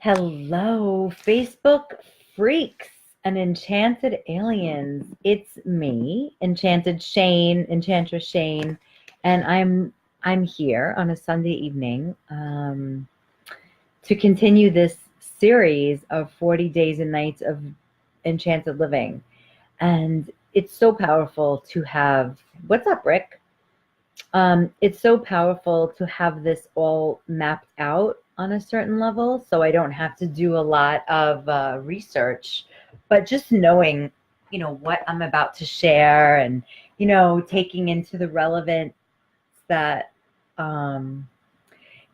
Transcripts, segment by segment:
Hello, Facebook freaks and enchanted aliens. It's me, Enchanted Shane, Enchantress Shane, and I'm here on a Sunday evening to continue this series of 40 days and nights of enchanted living. And it's so powerful to have, what's up, Rick? It's so powerful to have this all mapped out on a certain level, so I don't have to do a lot of research, but just knowing, what I'm about to share and, taking into the relevance that um,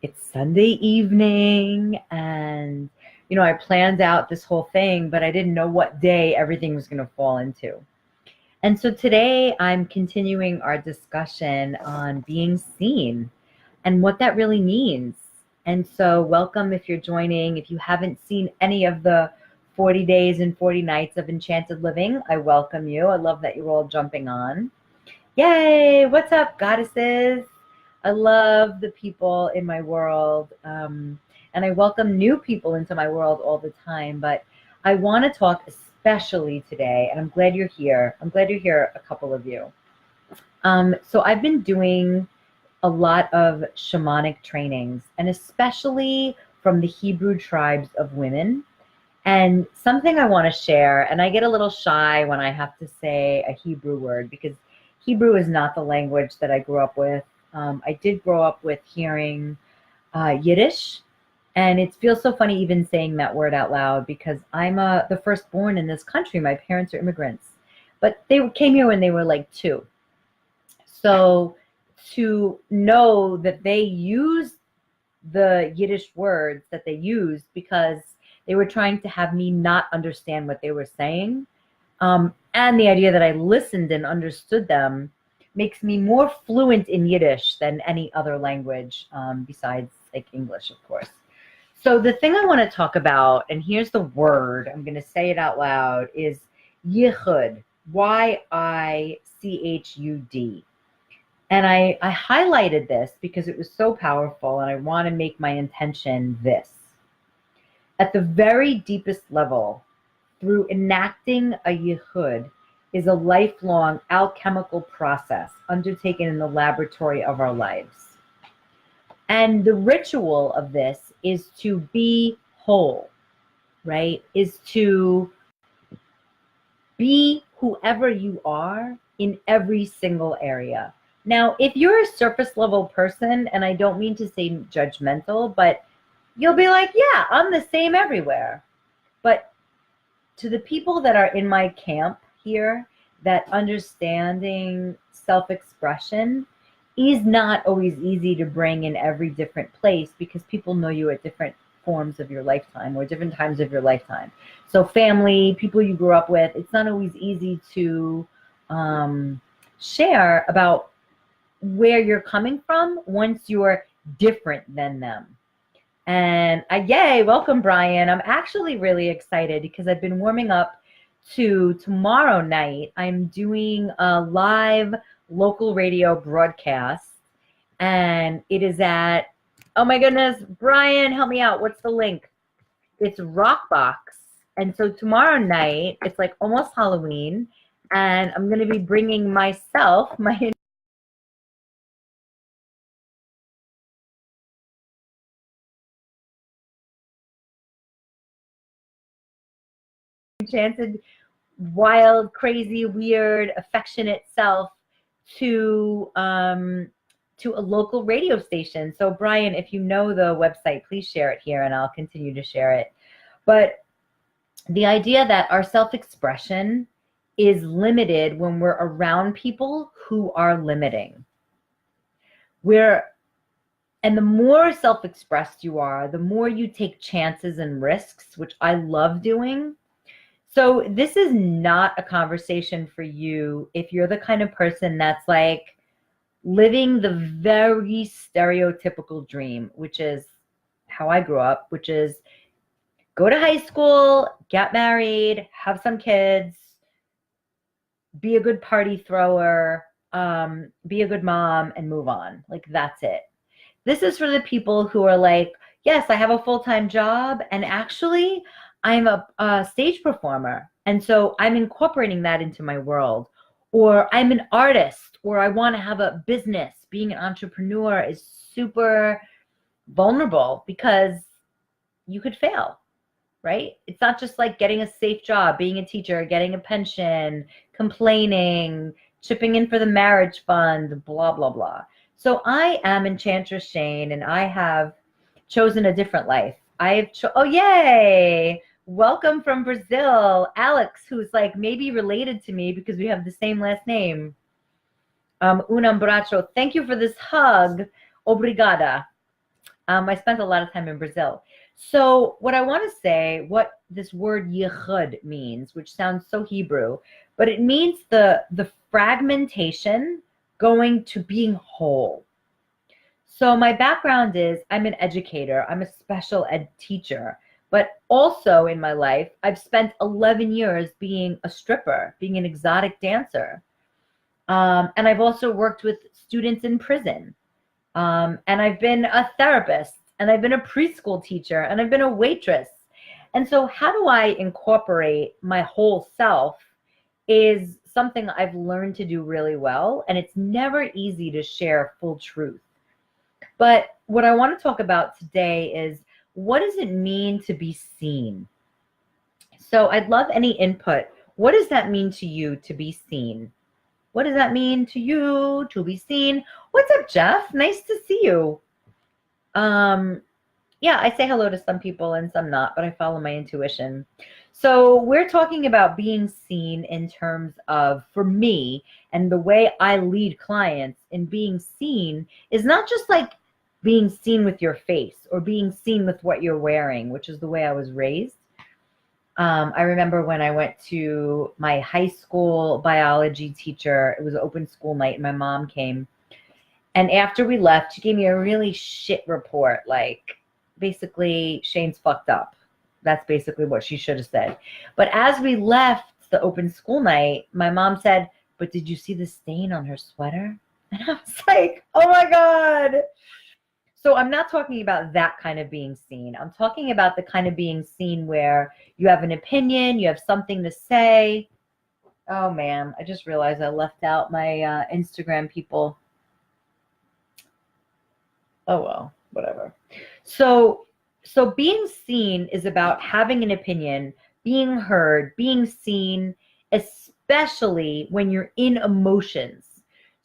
it's Sunday evening and, I planned out this whole thing, but I didn't know what day everything was going to fall into. And so today I'm continuing our discussion on being seen and what that really means. And so welcome if you're joining. If you haven't seen any of the 40 days and 40 nights of Enchanted Living, I welcome you. I love that you're all jumping on. Yay! What's up, goddesses? I love the people in my world. And I welcome new people into my world all the time. But I want to talk especially today, and I'm glad you're here. I'm glad you're here, a couple of you. So I've been doing a lot of shamanic trainings, and especially from the Hebrew tribes of women. And something I want to share, and I get a little shy when I have to say a Hebrew word because Hebrew is not the language that I grew up with. I did grow up with hearing Yiddish. And it feels so funny even saying that word out loud because I'm the firstborn in this country. My parents are immigrants, but they came here when they were like 2. So to know that they used the Yiddish words that they used because they were trying to have me not understand what they were saying, and the idea that I listened and understood them makes me more fluent in Yiddish than any other language besides like English, of course. So the thing I want to talk about, and here's the word, I'm going to say it out loud, is yichud, Y-I-C-H-U-D. And I highlighted this because it was so powerful, and I want to make my intention this. At the very deepest level, through enacting a yichud, is a lifelong alchemical process undertaken in the laboratory of our lives. And the ritual of this is to be whole, right? Is to be whoever you are in every single area. Now, if you're a surface level person, and I don't mean to say judgmental, but you'll be like, yeah, I'm the same everywhere. But to the people that are in my camp here, that understanding self-expression is not always easy to bring in every different place because people know you at different forms of your lifetime or different times of your lifetime. So family, people you grew up with, it's not always easy to share about where you're coming from once you're different than them. And yay, welcome, Brian. I'm actually really excited because I've been warming up to tomorrow night. I'm doing a live local radio broadcast, and it is at, oh my goodness, Brian, help me out. What's the link? It's Rockbox. And so tomorrow night, it's like almost Halloween, and I'm going to be bringing myself, my enchanted, wild, crazy, weird, affectionate self to a local radio station. So Brian, if you know the website, please share it here and I'll continue to share it. But the idea that our self-expression is limited when we're around people who are limiting. And the more self-expressed you are, the more you take chances and risks, which I love doing. So this is not a conversation for you if you're the kind of person that's like living the very stereotypical dream, which is how I grew up, which is go to high school, get married, have some kids, be a good party thrower, be a good mom, and move on. Like, that's it. This is for the people who are like, Yes, I have a full-time job, and actually, I'm a stage performer. And so I'm incorporating that into my world. Or I'm an artist, or I want to have a business. Being an entrepreneur is super vulnerable because you could fail, right? It's not just like getting a safe job, being a teacher, getting a pension, complaining, chipping in for the marriage fund, blah, blah, blah. So I am Enchantress Shane, and I have chosen a different life. Oh, yay! Welcome from Brazil, Alex, who's like maybe related to me because we have the same last name. Un abraço. Thank you for this hug. Obrigada. I spent a lot of time in Brazil. So what I want to say, what this word yichud means, which sounds so Hebrew, but it means the fragmentation going to being whole. So my background is I'm an educator. I'm a special ed teacher. But also in my life, I've spent 11 years being a stripper, being an exotic dancer. And I've also worked with students in prison. And I've been a therapist, and I've been a preschool teacher, and I've been a waitress. And so how do I incorporate my whole self is something I've learned to do really well. And it's never easy to share full truth. But what I want to talk about today is, what does it mean to be seen? So I'd love any input. What does that mean to you to be seen? What does that mean to you to be seen? What's up, Jeff? Nice to see you. Yeah, I say hello to some people and some not, but I follow my intuition. So we're talking about being seen in terms of, for me, and the way I lead clients in being seen is not just like being seen with your face or being seen with what you're wearing, which is the way I was raised. I remember when I went to my high school biology teacher, it was open school night, and my mom came. And after we left, she gave me a really shit report. Like, basically, Shane's fucked up. That's basically what she should have said. But as we left the open school night, my mom said, "But did you see the stain on her sweater?" And I was like, oh my God. So I'm not talking about that kind of being seen. I'm talking about the kind of being seen where you have an opinion, you have something to say. Oh man, I just realized I left out my Instagram people. Oh well, whatever. So being seen is about having an opinion, being heard, being seen, especially when you're in emotions.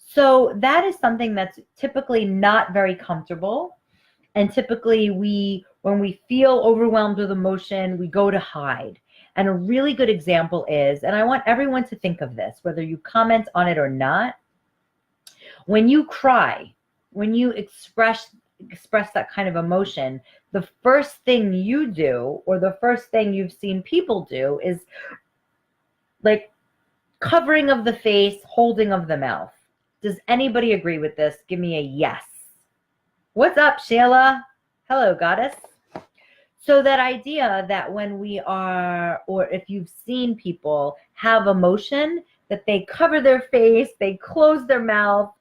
So that is something that's typically not very comfortable. And typically when we feel overwhelmed with emotion, we go to hide. And a really good example is, and I want everyone to think of this, whether you comment on it or not, when you cry, when you express that kind of emotion, the first thing you do, or the first thing you've seen people do, is like covering of the face, holding of the mouth. Does anybody agree with this? Give me a yes. What's up, Sheila? Hello, goddess. So that idea that when we are, or if you've seen people have emotion, that they cover their face, they close their mouth,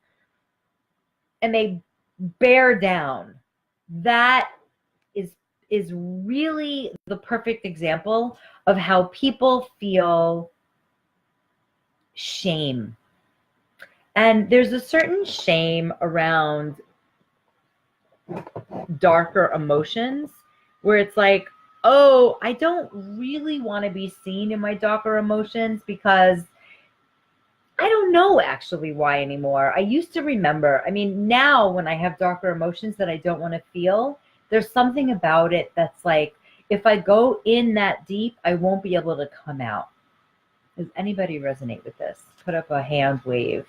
and they bear down. That is really the perfect example of how people feel shame. And there's a certain shame around darker emotions where it's like, oh, I don't really want to be seen in my darker emotions because I don't know actually why anymore. I used to remember. I mean, now when I have darker emotions that I don't want to feel, there's something about it that's like, if I go in that deep, I won't be able to come out. Does anybody resonate with this? Put up a hand wave.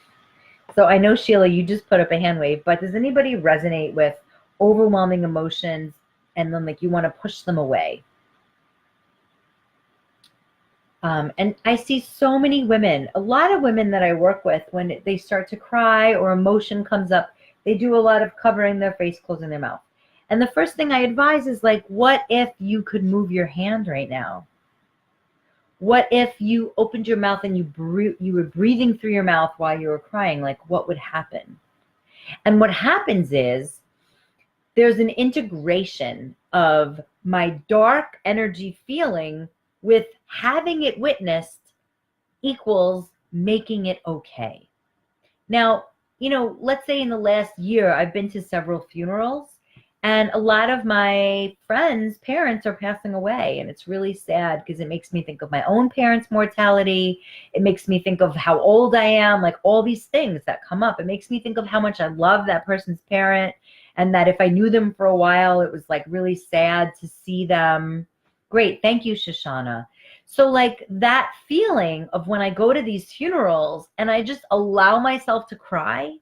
So I know, Sheila, you just put up a hand wave, but does anybody resonate with overwhelming emotions and then like you want to push them away? And I see so many women, a lot of women that I work with, when they start to cry or emotion comes up, they do a lot of covering their face, closing their mouth. And the first thing I advise is like, what if you could move your hand right now? What if you opened your mouth and you were breathing through your mouth while you were crying? Like, what would happen? And what happens is there's an integration of my dark energy feeling with having it witnessed equals making it okay. Now, let's say in the last year, I've been to several funerals, and a lot of my friends' parents are passing away. And it's really sad because it makes me think of my own parents' mortality. It makes me think of how old I am, like all these things that come up. It makes me think of how much I love that person's parent, and that if I knew them for a while, it was like really sad to see them. Great. Thank you, Shoshana. So like that feeling of when I go to these funerals and I just allow myself to cry,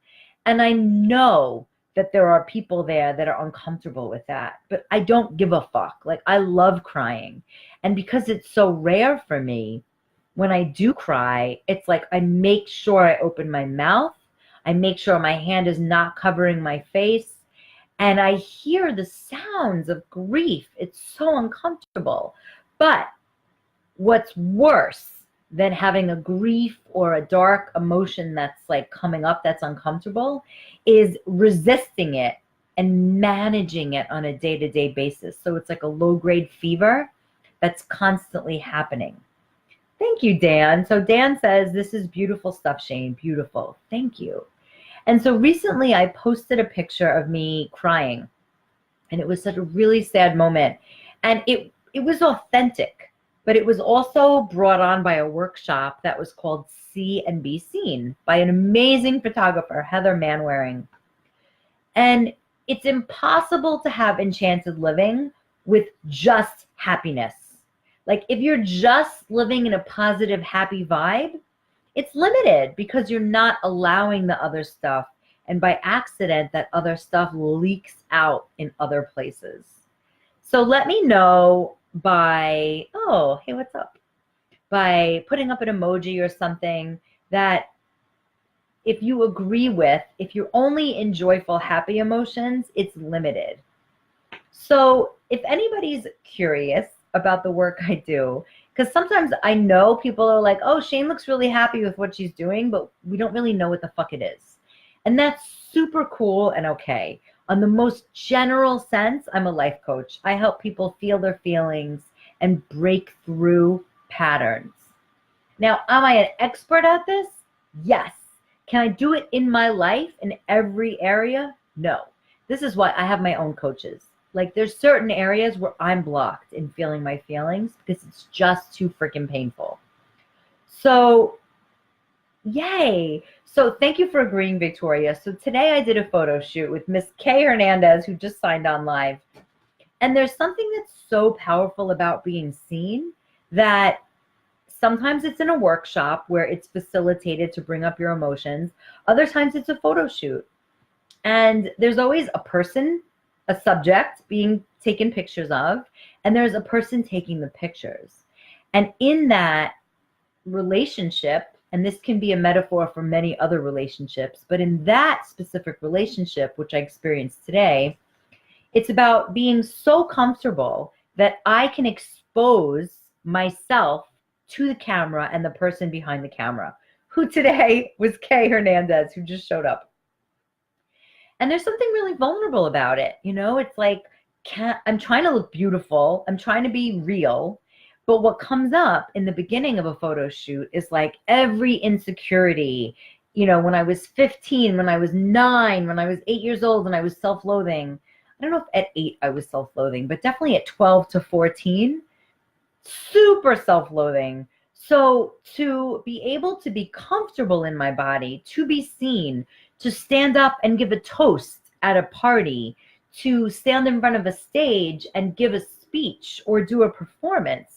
and I know that there are people there that are uncomfortable with that, but I don't give a fuck. Like I love crying. And because it's so rare for me, when I do cry, it's like I make sure I open my mouth. I make sure my hand is not covering my face. And I hear the sounds of grief. It's so uncomfortable. But what's worse than having a grief or a dark emotion that's like coming up that's uncomfortable is resisting it and managing it on a day-to-day basis. So it's like a low-grade fever that's constantly happening. Thank you, Dan. So Dan says, this is beautiful stuff, Shane. Beautiful. Thank you. And so recently I posted a picture of me crying, and it was such a really sad moment. And it was authentic, but it was also brought on by a workshop that was called See and Be Seen by an amazing photographer, Heather Manwaring. And it's impossible to have enchanted living with just happiness. Like if you're just living in a positive, happy vibe, it's limited because you're not allowing the other stuff. And by accident, that other stuff leaks out in other places. So let me know by, oh, hey, what's up? By putting up an emoji or something that if you agree with, if you're only in joyful, happy emotions, it's limited. So if anybody's curious about the work I do, because sometimes I know people are like, oh, Shane looks really happy with what she's doing, but we don't really know what the fuck it is. And that's super cool and okay. On the most general sense, I'm a life coach. I help people feel their feelings and break through patterns. Now, am I an expert at this? Yes. Can I do it in my life in every area? No. This is why I have my own coaches. Like there's certain areas where I'm blocked in feeling my feelings because it's just too freaking painful. So yay. So thank you for agreeing, Victoria. So today I did a photo shoot with Miss Kay Hernandez, who just signed on live. And there's something that's so powerful about being seen that sometimes it's in a workshop where it's facilitated to bring up your emotions. Other times it's a photo shoot. And there's always a person, a subject being taken pictures of, and there's a person taking the pictures. And in that relationship, and this can be a metaphor for many other relationships, but in that specific relationship, which I experienced today, it's about being so comfortable that I can expose myself to the camera and the person behind the camera, who today was Kay Hernandez, who just showed up. And there's something really vulnerable about it. It's like, I'm trying to look beautiful. I'm trying to be real. But what comes up in the beginning of a photo shoot is like every insecurity, when I was 15, when I was 9, when I was 8 years old, and I was self-loathing. I don't know if at 8 I was self-loathing, but definitely at 12 to 14, super self-loathing. So to be able to be comfortable in my body, to be seen, to stand up and give a toast at a party, to stand in front of a stage and give a speech or do a performance,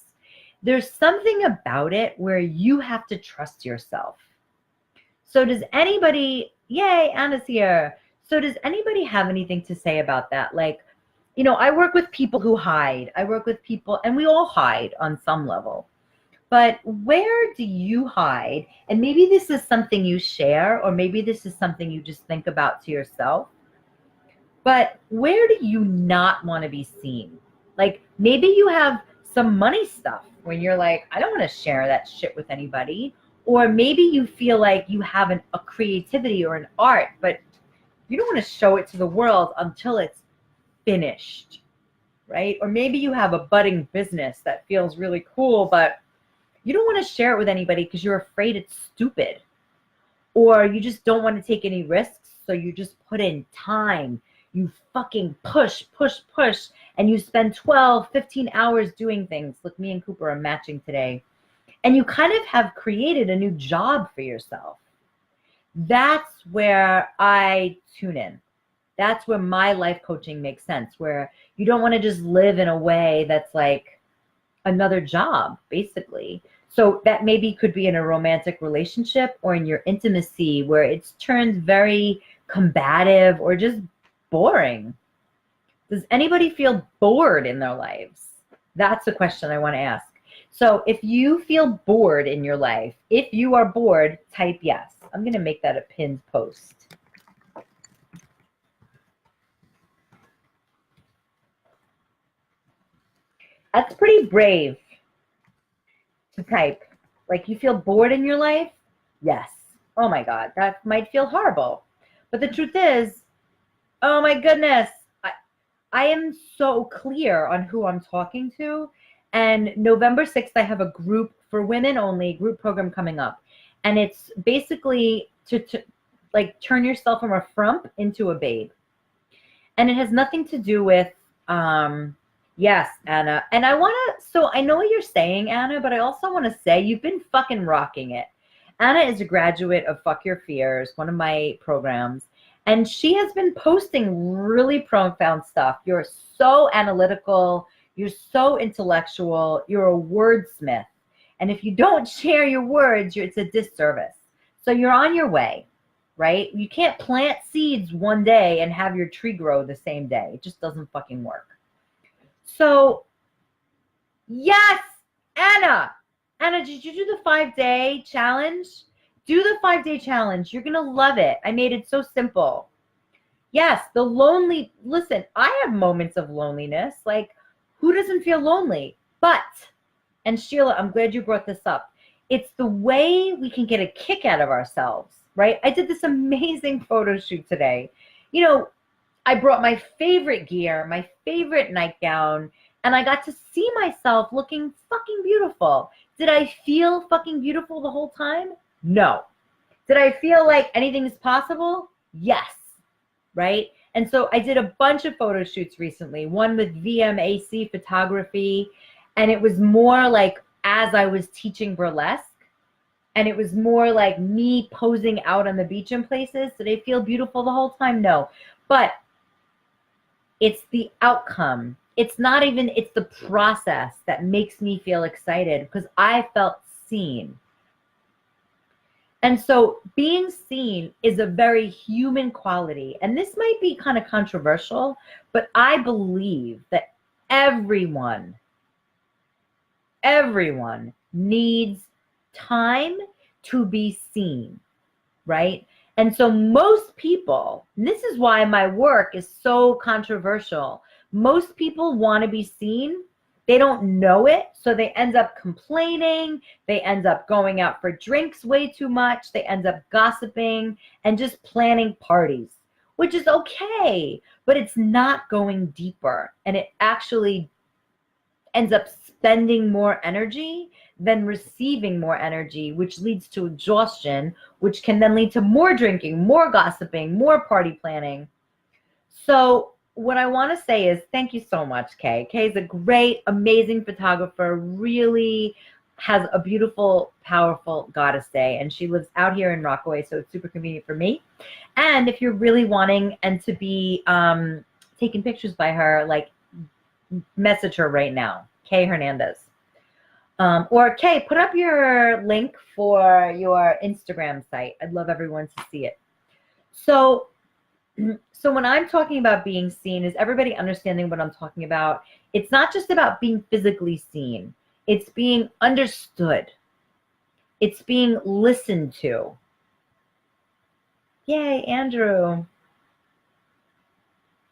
there's something about it where you have to trust yourself. So does anybody, yay, Anna's here. So does anybody have anything to say about that? Like, I work with people who hide. I work with people, and we all hide on some level. But where do you hide? And maybe this is something you share, or maybe this is something you just think about to yourself. But where do you not want to be seen? Like maybe you have some money stuff when you're like, I don't want to share that shit with anybody. Or maybe you feel like you have a creativity or an art, but you don't want to show it to the world until it's finished. right? Or maybe you have a budding business that feels really cool, but you don't want to share it with anybody because you're afraid it's stupid. Or you just don't want to take any risks, so you just put in time. You fucking push, push, push, and you spend 12, 15 hours doing things. Look, me and Cooper are matching today. And you kind of have created a new job for yourself. That's where I tune in. That's where my life coaching makes sense, where you don't want to just live in a way that's like another job, basically. So that maybe could be in a romantic relationship or in your intimacy where it's turned very combative or just boring. Does anybody feel bored in their lives? That's a question I want to ask. So if you feel bored in your life, if you are bored, type yes. I'm going to make that a pinned post. That's pretty brave to type. Like, you feel bored in your life? Yes. Oh my God, that might feel horrible. But the truth is, oh my goodness, I am so clear on who I'm talking to. And November 6th, I have a group for women only group program coming up. And it's basically to like turn yourself from a frump into a babe. And it has nothing to do with, yes, Anna. And I want to, so I know what you're saying, Anna, but I also want to say you've been fucking rocking it. Anna is a graduate of Fuck Your Fears, one of my programs. And she has been posting really profound stuff. You're so analytical. You're so intellectual. You're a wordsmith. And if you don't share your words, it's a disservice. So you're on your way, right? You can't plant seeds one day and have your tree grow the same day. It just doesn't fucking work. So, yes, Anna. Anna, did you do the 5-day challenge? Do the 5-day challenge. You're going to love it. I made it so simple. Yes, listen, I have moments of loneliness. Like, who doesn't feel lonely? But, and Sheila, I'm glad you brought this up. It's the way we can get a kick out of ourselves, right? I did this amazing photo shoot today. You know, I brought my favorite gear, my favorite nightgown, and I got to see myself looking fucking beautiful. Did I feel fucking beautiful the whole time? No. Did I feel like anything is possible? Yes. Right? And so I did a bunch of photo shoots recently, one with VMAC photography, and it was more like as I was teaching burlesque, and it was more like me posing out on the beach in places. Did I feel beautiful the whole time? No. But it's the outcome. It's the process that makes me feel excited because I felt seen. And so being seen is a very human quality. And this might be kind of controversial, but I believe that everyone needs time to be seen, right? And so most people, and this is why my work is so controversial, most people want to be seen. They don't know it, so they end up complaining. They end up going out for drinks way too much. They end up gossiping and just planning parties, which is okay, but it's not going deeper. And it actually ends up spending more energy than receiving more energy, which leads to exhaustion, which can then lead to more drinking, more gossiping, more party planning. So what I want to say is thank you so much, Kay. Kay is a great, amazing photographer, really has a beautiful, powerful goddess day, and she lives out here in Rockaway, so it's super convenient for me. And if you're really wanting and to be taking pictures by her, like, message her right now, Kay Hernandez. Or Kay, put up your link for your Instagram site. I'd love everyone to see it. So when I'm talking about being seen, is everybody understanding what I'm talking about? It's not just about being physically seen. It's being understood. It's being listened to. Yay, Andrew.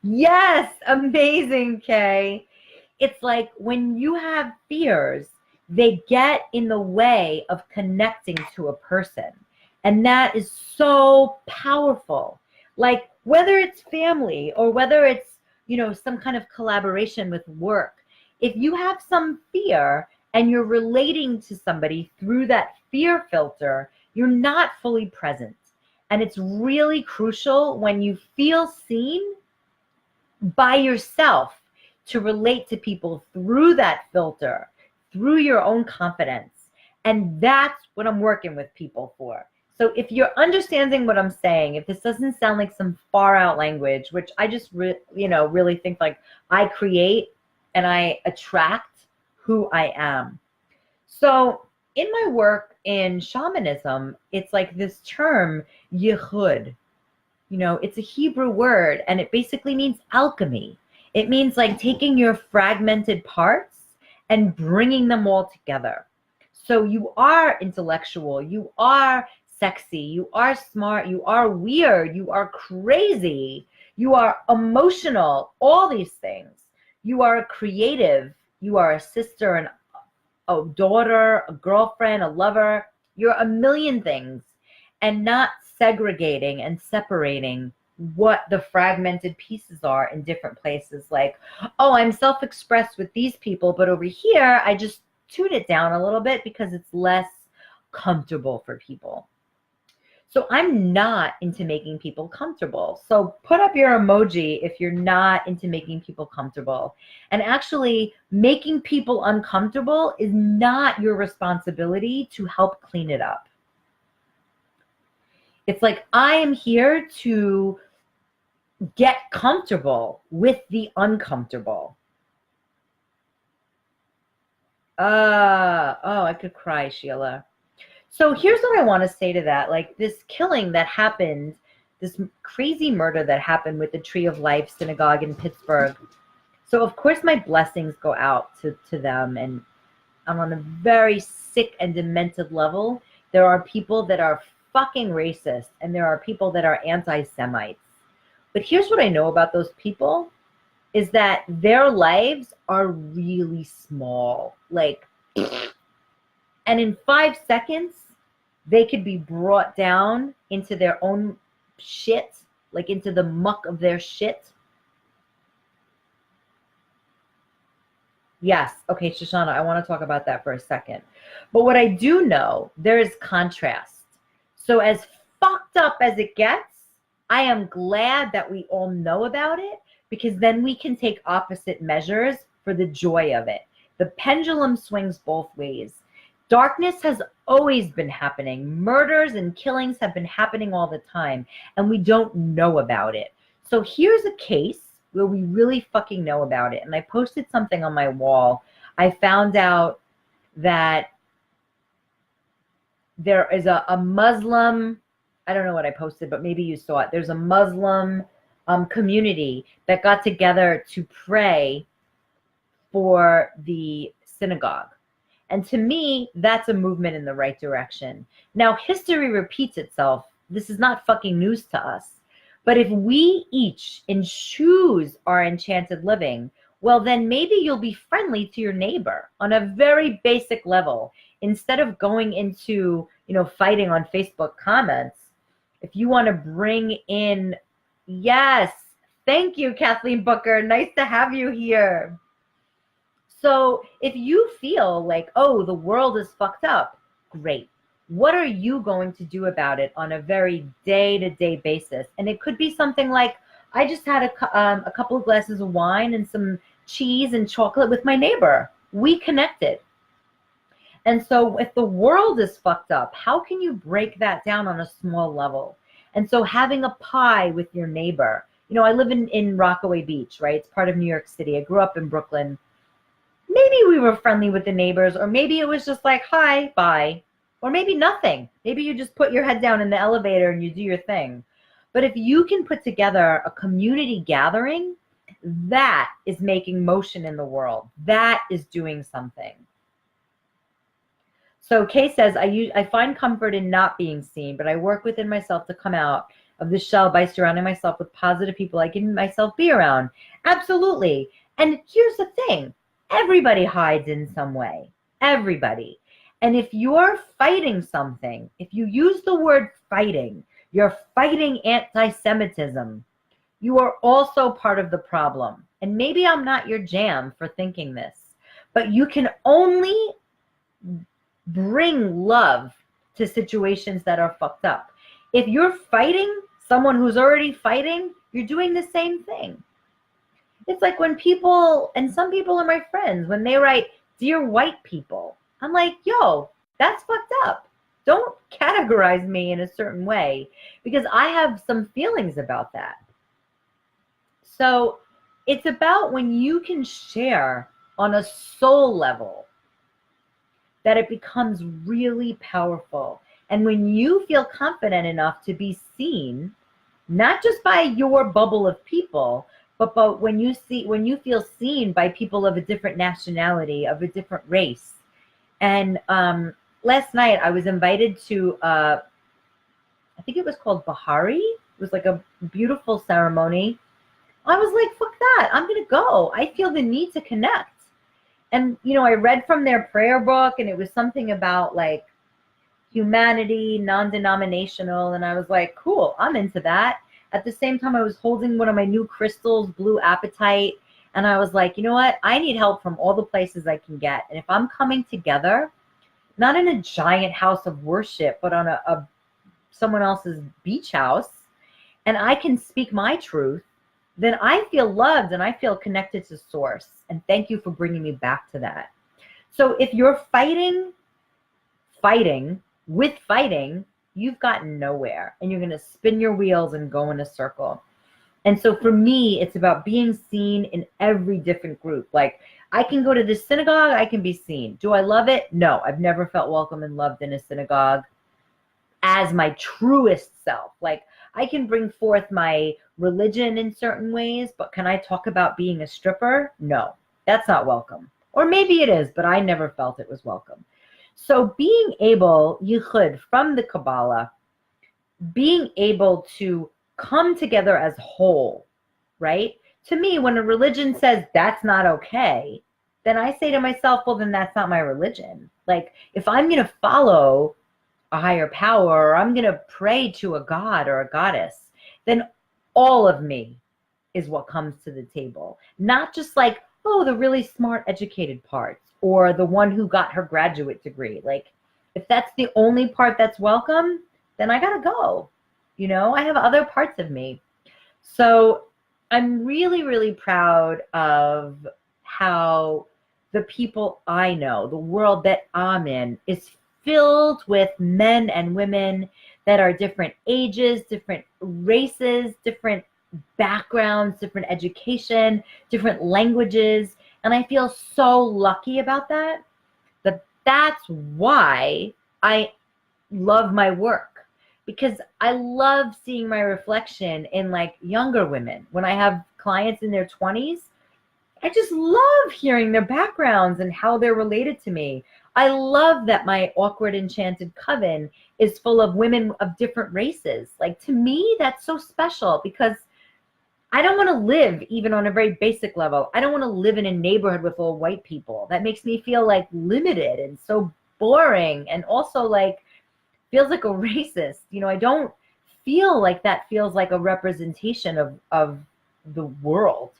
Yes, amazing, Kay. It's like when you have fears, they get in the way of connecting to a person. And that is so powerful. Like, whether it's family or whether it's some kind of collaboration with work. If you have some fear and you're relating to somebody through that fear filter, you're not fully present. And it's really crucial when you feel seen by yourself to relate to people through that filter, through your own confidence. And that's what I'm working with people for. So if you're understanding what I'm saying, if this doesn't sound like some far out language, which I just really think like I create and I attract who I am. So in my work in shamanism, it's like this term yichud. It's a Hebrew word, and it basically means alchemy. It means like taking your fragmented parts and bringing them all together. So you are intellectual, you are sexy, you are smart, you are weird, you are crazy, you are emotional, all these things. You are creative, you are a sister, a daughter, a girlfriend, a lover. You're a million things, and not segregating and separating what the fragmented pieces are in different places. Like, oh, I'm self-expressed with these people, but over here, I just tune it down a little bit because it's less comfortable for people. So I'm not into making people comfortable. So put up your emoji if you're not into making people comfortable. And actually, making people uncomfortable is not your responsibility to help clean it up. It's like, I am here to get comfortable with the uncomfortable. I could cry, Sheila. So here's what I want to say to that. Like this killing that happened, this crazy murder that happened with the Tree of Life synagogue in Pittsburgh. So of course my blessings go out to them. And I'm on a very sick and demented level. There are people that are fucking racist, and there are people that are anti-Semites. But here's what I know about those people is that their lives are really small. Like, and in 5 seconds, they could be brought down into their own shit, like into the muck of their shit. Yes. Okay, Shoshana, I want to talk about that for a second. But what I do know, there is contrast. So as fucked up as it gets, I am glad that we all know about it, because then we can take opposite measures for the joy of it. The pendulum swings both ways. Darkness has always been happening. Murders and killings have been happening all the time, and we don't know about it. So here's a case where we really fucking know about it. And I posted something on my wall. I found out that there is a Muslim, I don't know what I posted, but maybe you saw it. There's a Muslim community that got together to pray for the synagogue. And to me, that's a movement in the right direction. Now, history repeats itself. This is not fucking news to us. But if we each choose our enchanted living, well, then maybe you'll be friendly to your neighbor on a very basic level. Instead of going into, fighting on Facebook comments, if you want to bring in, yes, thank you, Kathleen Booker. Nice to have you here. So if you feel like, oh, the world is fucked up, great. What are you going to do about it on a very day-to-day basis? And it could be something like, I just had a couple of glasses of wine and some cheese and chocolate with my neighbor. We connected. And so if the world is fucked up, how can you break that down on a small level? And so having a pie with your neighbor. I live in Rockaway Beach, right? It's part of New York City. I grew up in Brooklyn. Maybe we were friendly with the neighbors, or maybe it was just like, hi, bye. Or maybe nothing. Maybe you just put your head down in the elevator and you do your thing. But if you can put together a community gathering, that is making motion in the world. That is doing something. So Kay says, I find comfort in not being seen, but I work within myself to come out of the shell by surrounding myself with positive people I can myself be around. Absolutely. And here's the thing. Everybody hides in some way. Everybody. And if you're fighting something, if you use the word fighting, you're fighting anti-Semitism. You are also part of the problem. And maybe I'm not your jam for thinking this, but you can only bring love to situations that are fucked up. If you're fighting someone who's already fighting, you're doing the same thing. It's like when people, and some people are my friends, when they write, "Dear white people," I'm like, yo, that's fucked up. Don't categorize me in a certain way because I have some feelings about that. So it's about when you can share on a soul level that it becomes really powerful. And when you feel confident enough to be seen, not just by your bubble of people, but when you feel seen by people of a different nationality, of a different race. And last night I was invited to, I think it was called Bahari. It was like a beautiful ceremony. I was like, fuck that. I'm going to go. I feel the need to connect. And, I read from their prayer book, and it was something about like humanity, non-denominational. And I was like, cool, I'm into that. At the same time, I was holding one of my new crystals, Blue Apatite. And I was like, you know what? I need help from all the places I can get. And if I'm coming together, not in a giant house of worship, but on someone else's beach house, and I can speak my truth, then I feel loved and I feel connected to source. And thank you for bringing me back to that. So if you're fighting with fighting, you've gotten nowhere and you're going to spin your wheels and go in a circle. And so for me, it's about being seen in every different group. Like I can go to this synagogue, I can be seen. Do I love it? No, I've never felt welcome and loved in a synagogue as my truest self. Like I can bring forth my religion in certain ways, but can I talk about being a stripper? No, that's not welcome. Or maybe it is, but I never felt it was welcome. So being able, yichud, from the Kabbalah, being able to come together as whole, right? To me, when a religion says that's not okay, then I say to myself, well, then that's not my religion. Like if I'm going to follow a higher power, or I'm going to pray to a god or a goddess, then all of me is what comes to the table. Not just like, oh, the really smart, educated parts, or the one who got her graduate degree. Like, if that's the only part that's welcome, then I got to go. I have other parts of me. So I'm really, really proud of how the people I know, the world that I'm in, is filled with men and women that are different ages, different races, different backgrounds, different education, different languages. And I feel so lucky about that. That's why I love my work, because I love seeing my reflection in like younger women. When I have clients in their 20s, I just love hearing their backgrounds and how they're related to me. I love that my awkward enchanted coven is full of women of different races. Like, to me, that's so special, because I don't want to live, even on a very basic level, I don't want to live in a neighborhood with all white people. That makes me feel like limited and so boring, and also like feels like a racist. I don't feel like that feels like a representation of the world.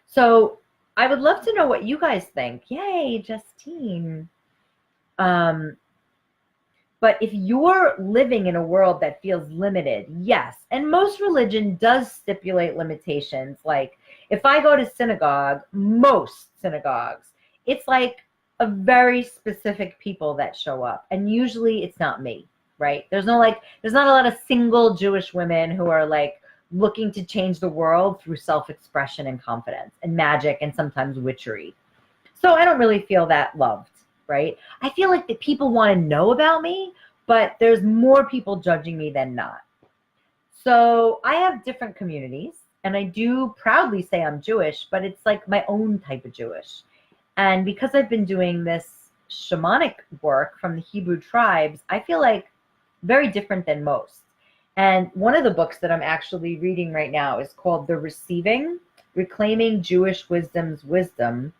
So I would love to know what you guys think. Yay, Justine. But if you're living in a world that feels limited, yes. And most religion does stipulate limitations. Like if I go to synagogue, most synagogues, it's like a very specific people that show up. And usually it's not me, right? There's not a lot of single Jewish women who are like looking to change the world through self-expression and confidence and magic and sometimes witchery. So I don't really feel that loved, right? I feel like the people want to know about me, but there's more people judging me than not. So I have different communities, and I do proudly say I'm Jewish, but it's like my own type of Jewish. And because I've been doing this shamanic work from the Hebrew tribes, I feel like very different than most. And one of the books that I'm actually reading right now is called The Receiving, Reclaiming Jewish Women's Wisdom.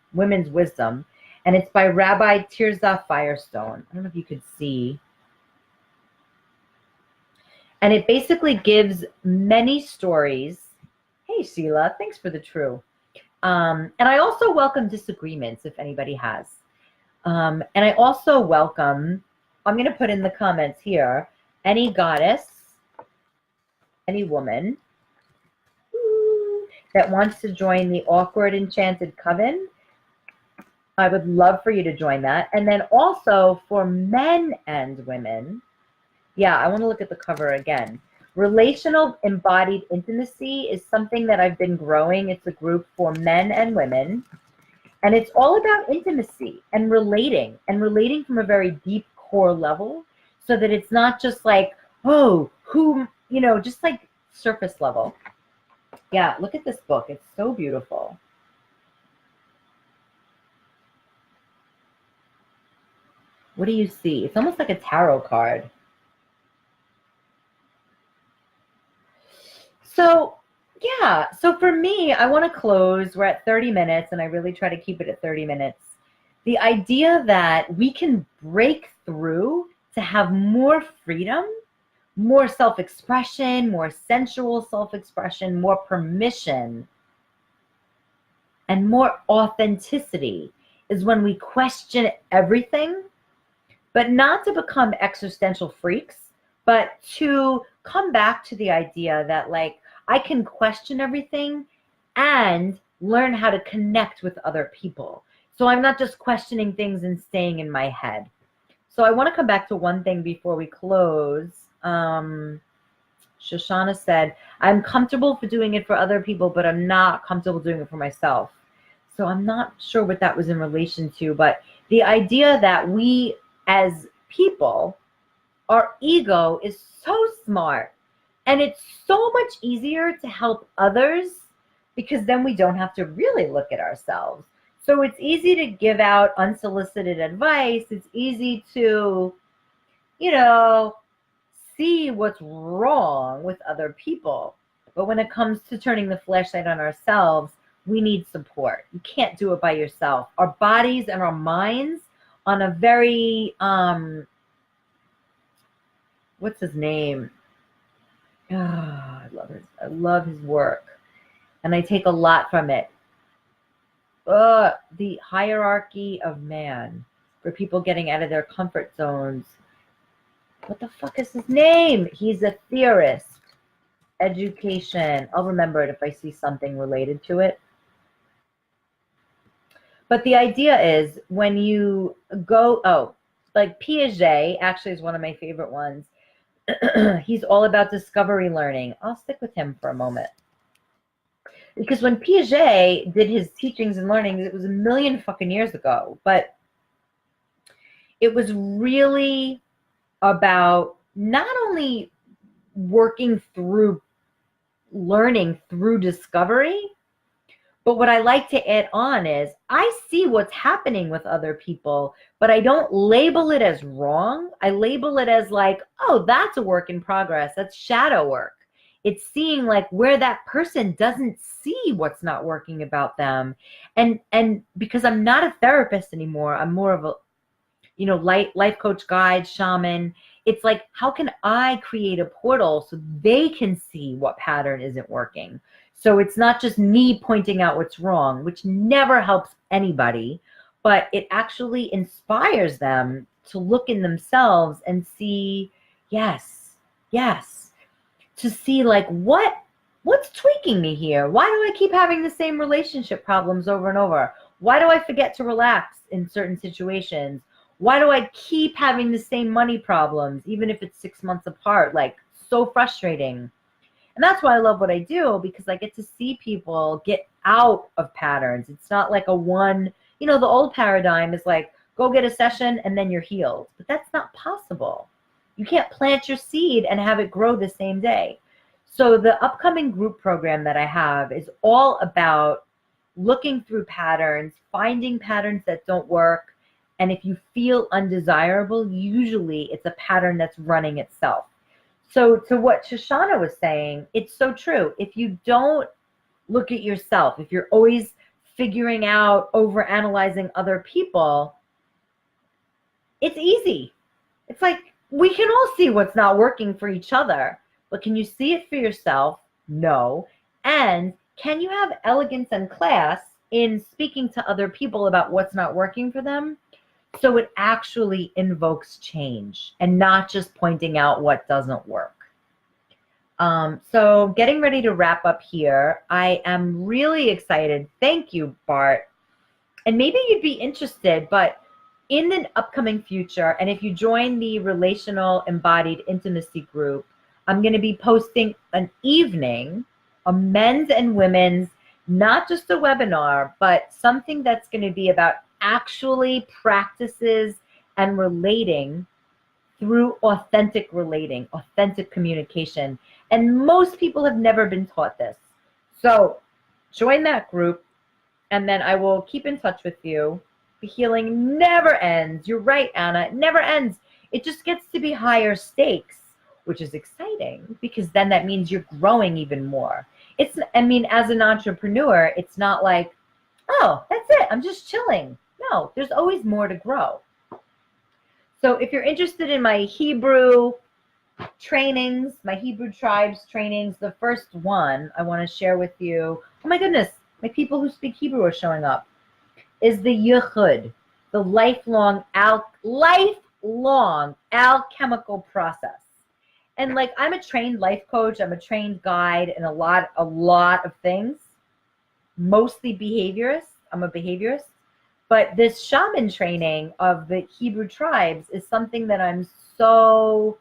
And it's by Rabbi Tirzah Firestone. I don't know if you could see. And it basically gives many stories. Hey, Sheila, thanks for the true. And I also welcome disagreements if anybody has. And I also welcome, I'm going to put in the comments here, any goddess, any woman that wants to join the Awkward Enchanted Coven. I would love for you to join that. And then also for men and women, yeah, I want to look at the cover again. Relational Embodied Intimacy is something that I've been growing. It's a group for men and women. And it's all about intimacy and relating from a very deep core level, so that it's not just like, oh, who, just like surface level. Yeah, look at this book. It's so beautiful. What do you see? It's almost like a tarot card. So, yeah. So for me, I want to close. We're at 30 minutes, and I really try to keep it at 30 minutes. The idea that we can break through to have more freedom, more self-expression, more sensual self-expression, more permission, and more authenticity is when we question everything, but not to become existential freaks, but to come back to the idea that, like, I can question everything and learn how to connect with other people. So I'm not just questioning things and staying in my head. So I want to come back to one thing before we close. Shoshana said, I'm comfortable for doing it for other people, but I'm not comfortable doing it for myself. So I'm not sure what that was in relation to, but the idea that we as people, our ego is so smart, and it's so much easier to help others because then we don't have to really look at ourselves. So it's easy to give out unsolicited advice. It's easy to, see what's wrong with other people. But when it comes to turning the flashlight on ourselves, we need support. You can't do it by yourself. Our bodies and our minds on a very, what's his name? Oh, I love his work. And I take a lot from it. The hierarchy of man, for people getting out of their comfort zones. What the fuck is his name? He's a theorist. Education. I'll remember it if I see something related to it. But the idea is when you go, like Piaget actually is one of my favorite ones. He's all about discovery learning. I'll stick with him for a moment. Because when Piaget did his teachings and learnings, it was a million fucking years ago. But it was really about not only working through learning through discovery, but what I like to add on is I see what's happening with other people, but I don't label it as wrong. I label it as like, oh, that's a work in progress. That's shadow work. It's seeing like where that person doesn't see what's not working about them. And because I'm not a therapist anymore, I'm more of a, life coach, guide, shaman. It's like, how can I create a portal so they can see what pattern isn't working? So it's not just me pointing out what's wrong, which never helps anybody, but it actually inspires them to look in themselves and see, yes, to see like what's tweaking me here? Why do I keep having the same relationship problems over and over? Why do I forget to relax in certain situations? Why do I keep having the same money problems, even if it's 6 months apart? Like, so frustrating. And that's why I love what I do, because I get to see people get out of patterns. It's not like a one, the old paradigm is like, go get a session and then you're healed. But that's not possible. You can't plant your seed and have it grow the same day. So the upcoming group program that I have is all about looking through patterns, finding patterns that don't work. And if you feel undesirable, usually it's a pattern that's running itself. So to what Shoshana was saying, it's so true. If you don't look at yourself, if you're always figuring out, overanalyzing other people, it's easy. It's like we can all see what's not working for each other. but can you see it for yourself? No. And can you have elegance and class in speaking to other people about what's not working for them? So it actually invokes change and not just pointing out what doesn't work. So getting ready to wrap up here. I am really excited. Thank you, Bart. And maybe you'd be interested, but in the upcoming future, and if you join the Relational Embodied Intimacy group, I'm going to be posting an evening, a men's and women's, not just a webinar, but something that's going to be about actually practices and relating through authentic relating, authentic communication. And most people have never been taught this. So join that group, and then I will keep in touch with you. The healing never ends. You're right, Anna. It never ends. It just gets to be higher stakes, which is exciting because then that means you're growing even more. As an entrepreneur, it's not like, oh, that's it, I'm just chilling. No, there's always more to grow. So if you're interested in my Hebrew trainings, my Hebrew tribes trainings, the first one I want to share with you, oh my goodness, my people who speak Hebrew are showing up, is the Yichud, the lifelong alchemical process. And like, I'm a trained life coach, I'm a trained guide in a lot of things, mostly behaviorist. I'm a behaviorist. But this shaman training of the Hebrew tribes is something that I'm so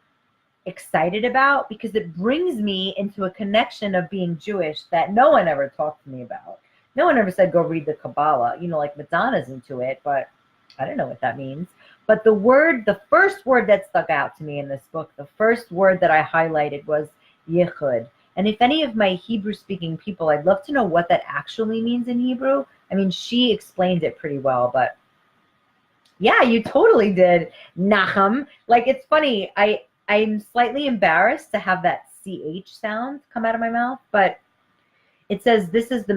excited about because it brings me into a connection of being Jewish that no one ever talked to me about. No one ever said, go read the Kabbalah. Like Madonna's into it, but I don't know what that means. But the first word that stuck out to me in this book, the first word that I highlighted was Yichud. And if any of my Hebrew-speaking people, I'd love to know what that actually means in Hebrew. She explained it pretty well, but yeah, you totally did, Nachum. Like, it's funny. I'm slightly embarrassed to have that CH sound come out of my mouth, but it says this is the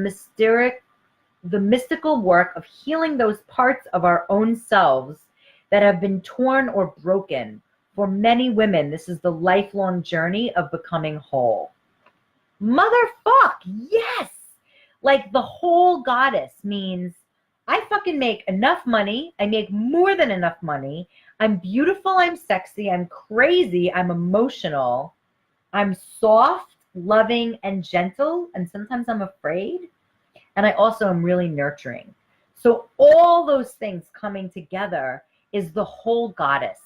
mystical work of healing those parts of our own selves that have been torn or broken. For many women, this is the lifelong journey of becoming whole. Motherfuck, yes! Like, the whole goddess means I fucking make enough money. I make more than enough money. I'm beautiful. I'm sexy. I'm crazy. I'm emotional. I'm soft, loving, and gentle. And sometimes I'm afraid. And I also am really nurturing. So all those things coming together is the whole goddess.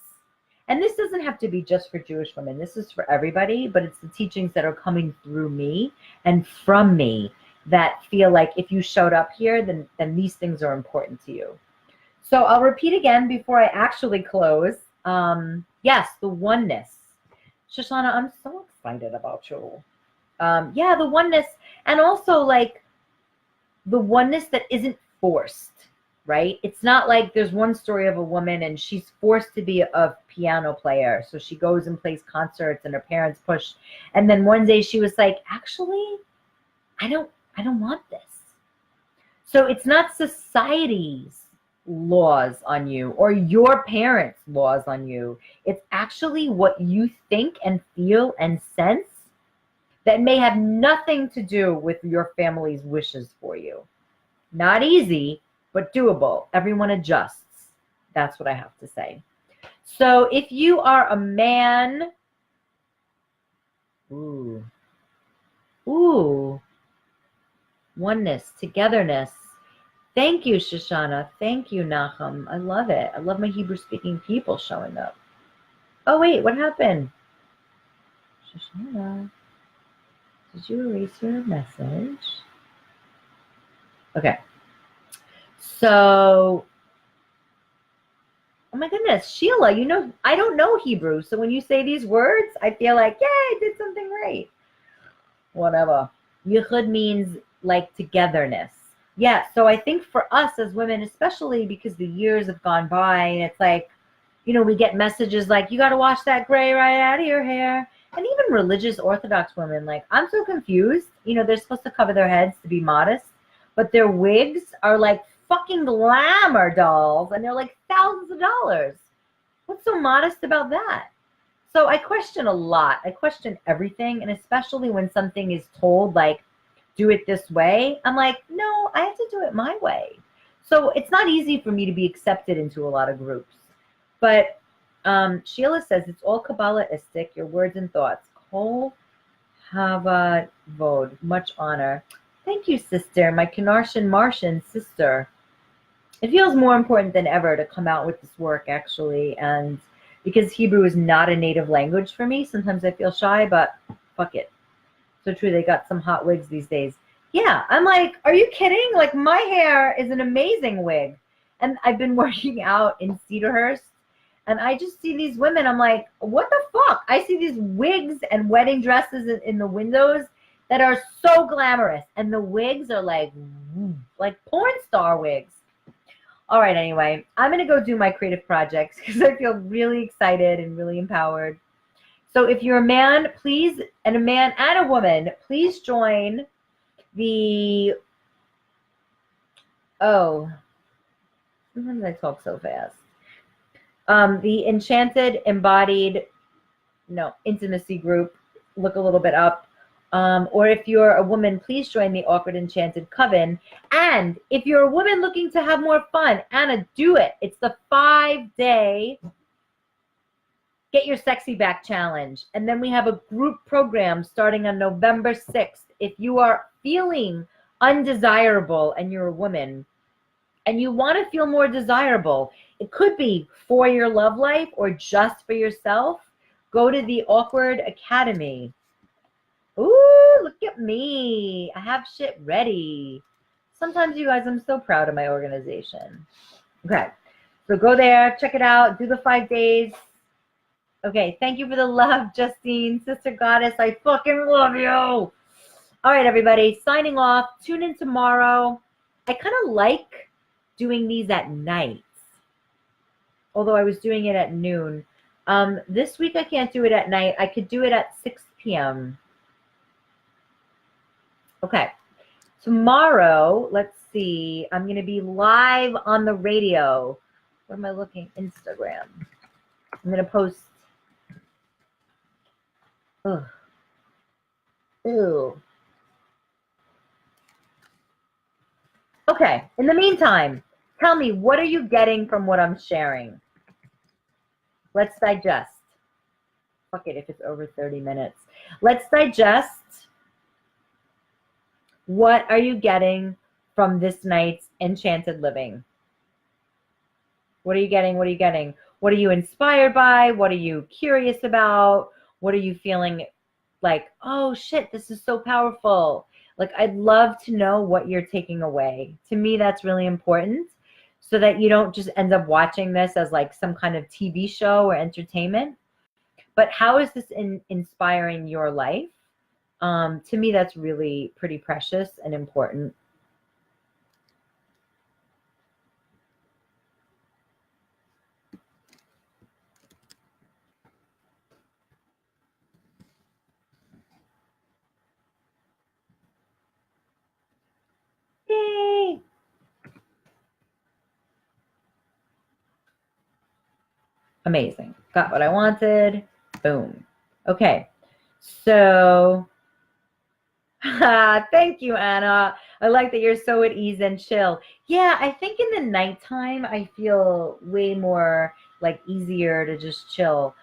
And this doesn't have to be just for Jewish women. This is for everybody, but it's the teachings that are coming through me and from me that feel like if you showed up here, then these things are important to you. So I'll repeat again before I actually close. Yes, the oneness. Shoshana, I'm so excited about you. Yeah, the oneness. And also like the oneness that isn't forced, right? It's not like there's one story of a woman and she's forced to be a piano player. So she goes and plays concerts and her parents push. And then one day she was like, actually, I don't want this. So it's not society's laws on you or your parents' laws on you. It's actually what you think and feel and sense that may have nothing to do with your family's wishes for you. Not easy, but doable. Everyone adjusts. That's what I have to say. So if you are a man, oneness, togetherness. Thank you, Shoshana. Thank you, Nachum. I love it. I love my Hebrew-speaking people showing up. Oh, wait, what happened? Shoshana, did you erase your message? Okay. So, oh my goodness, Sheila, I don't know Hebrew. So when you say these words, I feel like, yay, I did something right. Whatever. Yichud means like togetherness. Yeah, so I think for us as women, especially because the years have gone by, and it's like, we get messages like, you got to wash that gray right out of your hair. And even religious Orthodox women, like, I'm so confused. They're supposed to cover their heads to be modest, but their wigs are like fucking glamour dolls, and they're like thousands of dollars. What's so modest about that? So I question a lot. I question everything. And especially when something is told, like, do it this way, I'm like, no, I have to do it my way. So it's not easy for me to be accepted into a lot of groups. But Sheila says it's all Kabbalistic, your words and thoughts. Kol Havavod, much honor. Thank you, sister, my Canarsian Martian sister. It feels more important than ever to come out with this work, actually. And because Hebrew is not a native language for me, sometimes I feel shy, but fuck it. So true, they got some hot wigs these days. Yeah, I'm like, are you kidding? Like, my hair is an amazing wig. And I've been working out in Cedarhurst, and I just see these women. I'm like, what the fuck? I see these wigs and wedding dresses in the windows that are so glamorous. And the wigs are like porn star wigs. All right, anyway, I'm going to go do my creative projects because I feel really excited and really empowered. So if you're a man, please, and a man and a woman, please join the, sometimes I talk so fast. The Enchanted Embodied, Intimacy group. Look a little bit up. Or if you're a woman, please join the Awkward Enchanted Coven. And if you're a woman looking to have more fun, Anna, do it. It's the 5-day Get Your Sexy Back Challenge. And then we have a group program starting on November 6th. If you are feeling undesirable and you're a woman and you want to feel more desirable, it could be for your love life or just for yourself, go to the Awkward Academy. Ooh, look at me. I have shit ready. Sometimes, you guys, I'm so proud of my organization. Okay, so go there, check it out, do the 5 days. Okay, thank you for the love, Justine, Sister Goddess. I fucking love you. All right, everybody, signing off. Tune in tomorrow. I kind of like doing these at night, although I was doing it at noon. This week I can't do it at night. I could do it at 6 p.m. Okay, tomorrow, let's see, I'm going to be live on the radio. What am I looking? Instagram. I'm going to post. Ugh. Ew. Okay, in the meantime, tell me, what are you getting from what I'm sharing? Let's digest. Fuck it if it's over 30 minutes. Let's digest. What are you getting from this night's Enchanted Living? What are you getting? What are you getting? What are you inspired by? What are you curious about? What are you feeling like, oh shit, this is so powerful? Like, I'd love to know what you're taking away. To me, that's really important, so that you don't just end up watching this as like some kind of TV show or entertainment. But how is this inspiring your life? To me, that's really pretty precious and important. Yay! Amazing. Got what I wanted. Boom. Okay. So, thank you, Anna. I like that you're so at ease and chill. Yeah, I think in the nighttime, I feel way more like easier to just chill.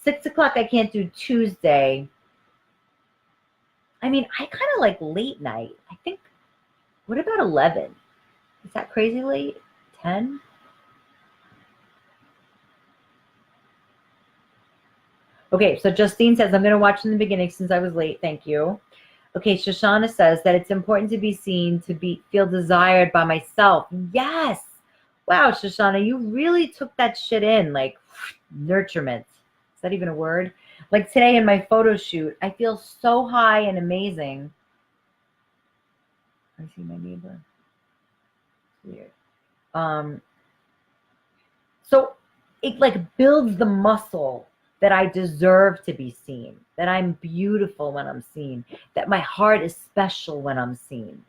6 o'clock, I can't do Tuesday. I mean, I kind of like late night. I think, what about 11? Is that crazy late? 10? Okay, so Justine says, I'm going to watch in the beginning since I was late. Thank you. Okay, Shoshana says that it's important to be seen, to feel desired by myself. Yes. Wow, Shoshana, you really took that shit in, like nurturement. Is that even a word? Like today in my photo shoot, I feel so high and amazing. I see my neighbor. Weird. So it like builds the muscle that I deserve to be seen, that I'm beautiful when I'm seen, that my heart is special when I'm seen.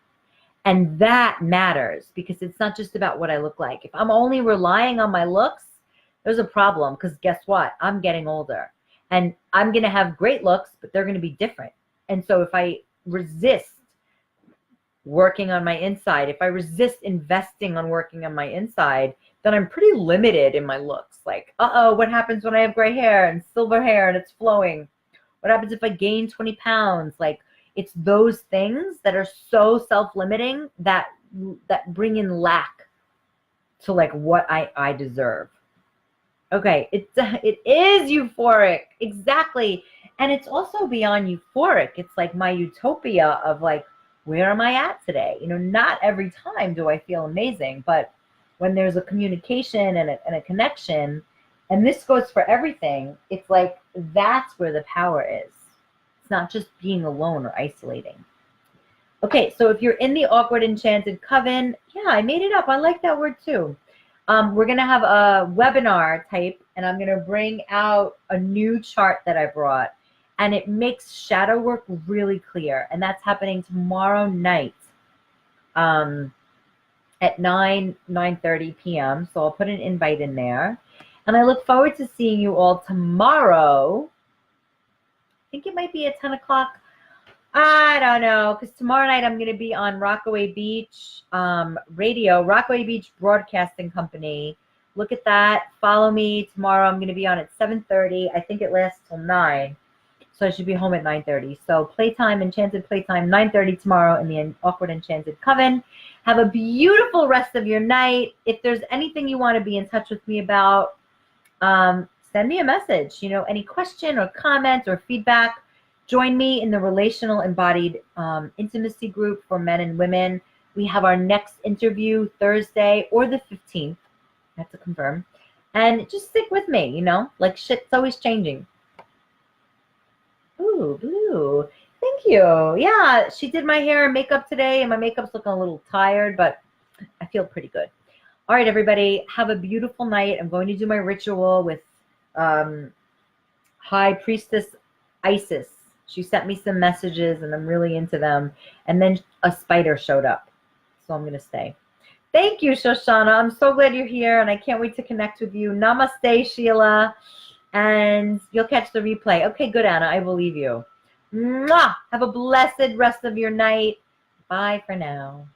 And that matters, because it's not just about what I look like. If I'm only relying on my looks, there's a problem, because guess what? I'm getting older and I'm going to have great looks, but they're going to be different. And so if I resist working on my inside, if I resist investing on working on my inside, then I'm pretty limited in my looks. Like, what happens when I have gray hair and silver hair and it's flowing? What happens if I gain 20 pounds? Like, it's those things that are so self-limiting that bring in lack to like what I deserve. Okay, it is euphoric, exactly. And it's also beyond euphoric. It's like my utopia of like, where am I at today? Not every time do I feel amazing, but when there's a communication and a connection, and this goes for everything, it's like that's where the power is. It's not just being alone or isolating. Okay, so if you're in the Awkward Enchanted Coven, yeah, I made it up. I like that word too. We're going to have a webinar type, and I'm going to bring out a new chart that I brought, and it makes shadow work really clear. And that's happening tomorrow night at 9:30 p.m. So I'll put an invite in there. And I look forward to seeing you all tomorrow. I think it might be at 10 o'clock. I don't know, because tomorrow night I'm going to be on Rockaway Beach Radio, Rockaway Beach Broadcasting Company. Look at that. Follow me tomorrow. I'm going to be on at 7:30. I think it lasts till 9. So I should be home at 9:30. So playtime, Enchanted Playtime, 9:30 tomorrow in the Awkward Enchanted Coven. Have a beautiful rest of your night. If there's anything you want to be in touch with me about, send me a message. Any question or comment or feedback. Join me in the Relational Embodied Intimacy group for men and women. We have our next interview Thursday or the 15th. I have to confirm. And just stick with me, like shit's always changing. Ooh, blue. Thank you. Yeah, she did my hair and makeup today, and my makeup's looking a little tired, but I feel pretty good. All right, everybody, have a beautiful night. I'm going to do my ritual with High Priestess Isis. She sent me some messages, and I'm really into them. And then a spider showed up, so I'm going to stay. Thank you, Shoshana. I'm so glad you're here, and I can't wait to connect with you. Namaste, Sheila. And you'll catch the replay. Okay, good, Anna. I believe you. Mwah! Have a blessed rest of your night. Bye for now.